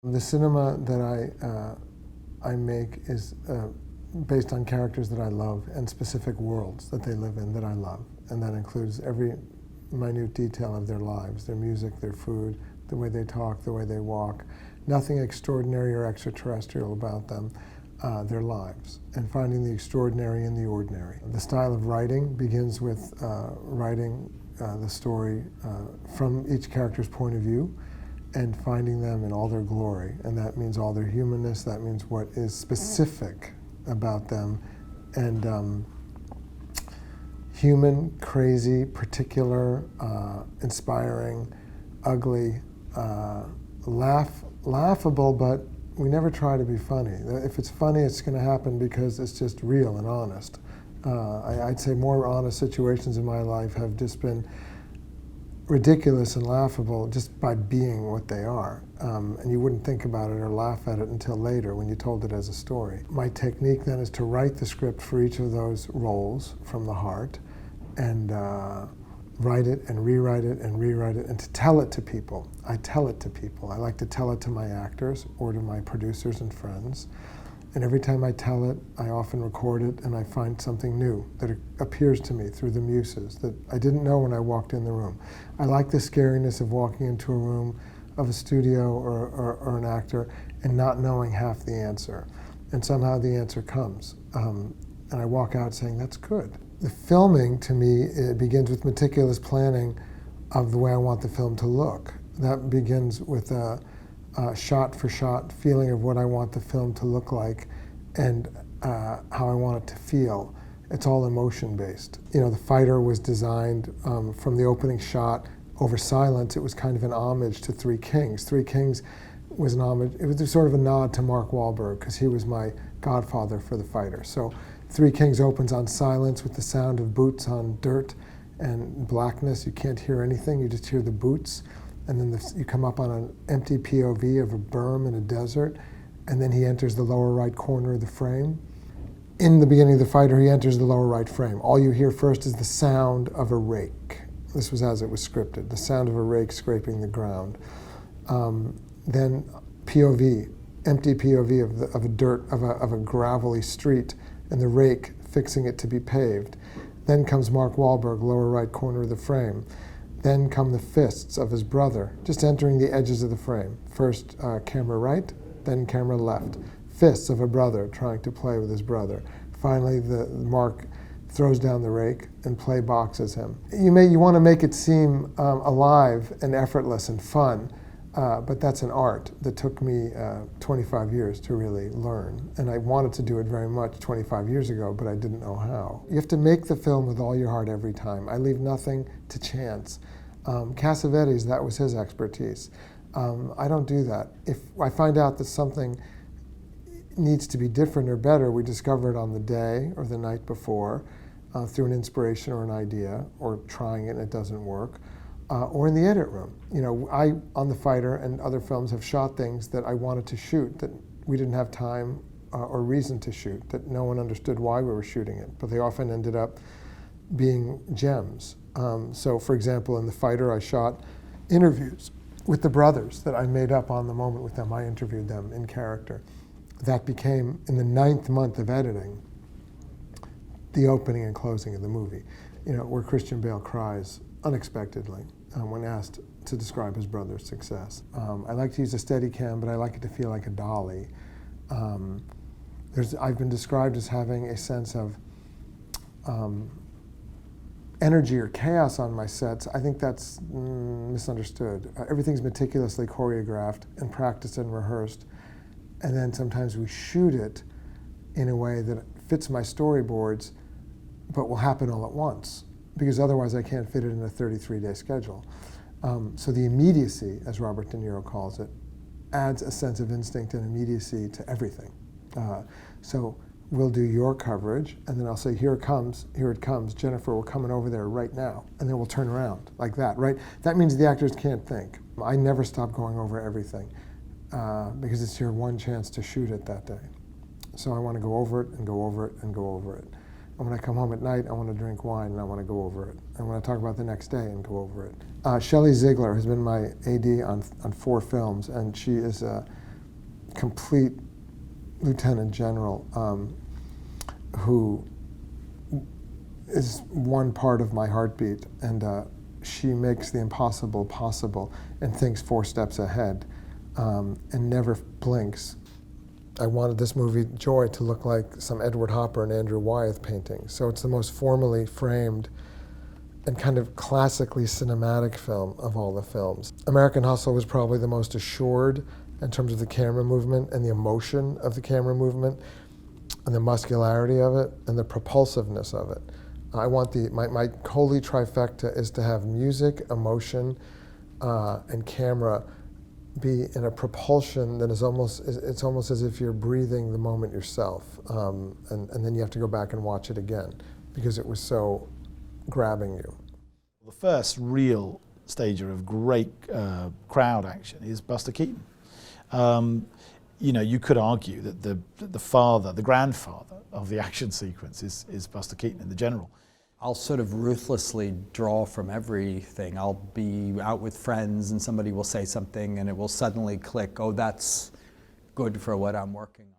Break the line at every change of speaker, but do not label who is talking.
The cinema that I make is based on characters that I love and specific worlds that they live in that I love. And that includes every minute detail of their lives, their music, their food, the way they talk, the way they walk. Nothing extraordinary or extraterrestrial about them, their lives, and finding the extraordinary in the ordinary. The style of writing begins with writing the story from each character's point of view, and finding them in all their glory. And that means all their humanness, that means what is specific about them, and human, crazy, particular, inspiring, ugly, laughable, but we never try to be funny. If it's funny, it's going to happen because it's just real and honest. I'd say more honest situations in my life have just been ridiculous and laughable just by being what they are. And you wouldn't think about it or laugh at it until later when you told it as a story. My technique then is to write the script for each of those roles from the heart and write it and rewrite it and rewrite it and to tell it to people. I tell it to people. I like to tell it to my actors or to my producers and friends. And every time I tell it, I often record it and I find something new that appears to me through the muses that I didn't know when I walked in the room. I like the scariness of walking into a room of a studio or an actor and not knowing half the answer. And somehow the answer comes. And I walk out saying, that's good. The filming, to me, it begins with meticulous planning of the way I want the film to look. That begins with a shot-for-shot feeling of what I want the film to look like and how I want it to feel. It's all emotion-based. You know, The Fighter was designed from the opening shot over silence. It was kind of an homage to Three Kings. Three Kings was an homage. It was sort of a nod to Mark Wahlberg because he was my godfather for The Fighter. So Three Kings opens on silence with the sound of boots on dirt and blackness. You can't hear anything. You just hear the boots. And then you come up on an empty POV of a berm in a desert, and then he enters the lower right corner of the frame. In the beginning of The Fighter, he enters the lower right frame. All you hear first is the sound of a rake. This was as it was scripted, the sound of a rake scraping the ground. Then POV, empty POV of a gravelly street, and the rake fixing it to be paved. Then comes Mark Wahlberg, lower right corner of the frame. Then come the fists of his brother, just entering the edges of the frame. First camera right, then camera left. Fists of a brother trying to play with his brother. Finally, Mark throws down the rake and play boxes him. You want to make it seem alive and effortless and fun, but that's an art that took me 25 years to really learn. And I wanted to do it very much 25 years ago, but I didn't know how. You have to make the film with all your heart every time. I leave nothing to chance. Cassavetes, that was his expertise. I don't do that. If I find out that something needs to be different or better, we discover it on the day or the night before through an inspiration or an idea, or trying it and it doesn't work. Or in the edit room. You know, I, on The Fighter and other films, have shot things that I wanted to shoot that we didn't have time or reason to shoot, that no one understood why we were shooting it, but they often ended up being gems. So, for example, in The Fighter, I shot interviews with the brothers that I made up on the moment with them. I interviewed them in character. That became, in the 9th month of editing, the opening and closing of the movie, you know, where Christian Bale cries unexpectedly when asked to describe his brother's success. I like to use a Steadicam, but I like it to feel like a dolly. I've been described as having a sense of energy or chaos on my sets. I think that's misunderstood. Everything's meticulously choreographed and practiced and rehearsed, and then sometimes we shoot it in a way that fits my storyboards, but will happen all at once, because otherwise I can't fit it in a 33-day schedule. So the immediacy, as Robert De Niro calls it, adds a sense of instinct and immediacy to everything. So we'll do your coverage, and then I'll say, here it comes, Jennifer, we're coming over there right now. And then we'll turn around like that, right? That means the actors can't think. I never stop going over everything because it's your one chance to shoot it that day. So I want to go over it and go over it and go over it. And when I come home at night, I want to drink wine and I want to go over it. And when I talk about the next day and go over it. Shelley Ziegler has been my AD on 4 films, and she is complete lieutenant general who is one part of my heartbeat, and she makes the impossible possible and thinks 4 steps ahead and never blinks. I wanted this movie, Joy, to look like some Edward Hopper and Andrew Wyeth painting. So it's the most formally framed and kind of classically cinematic film of all the films. American Hustle was probably the most assured in terms of the camera movement and the emotion of the camera movement and the muscularity of it and the propulsiveness of it. I want my holy trifecta is to have music, emotion, and camera be in a propulsion that is it's almost as if you're breathing the moment yourself. And then you have to go back and watch it again because it was so grabbing you.
The first real stager of great crowd action is Buster Keaton. You know, you could argue that the grandfather of the action sequence is Buster Keaton in The General.
I'll sort of ruthlessly draw from everything. I'll be out with friends and somebody will say something and it will suddenly click, oh, that's good for what I'm working on.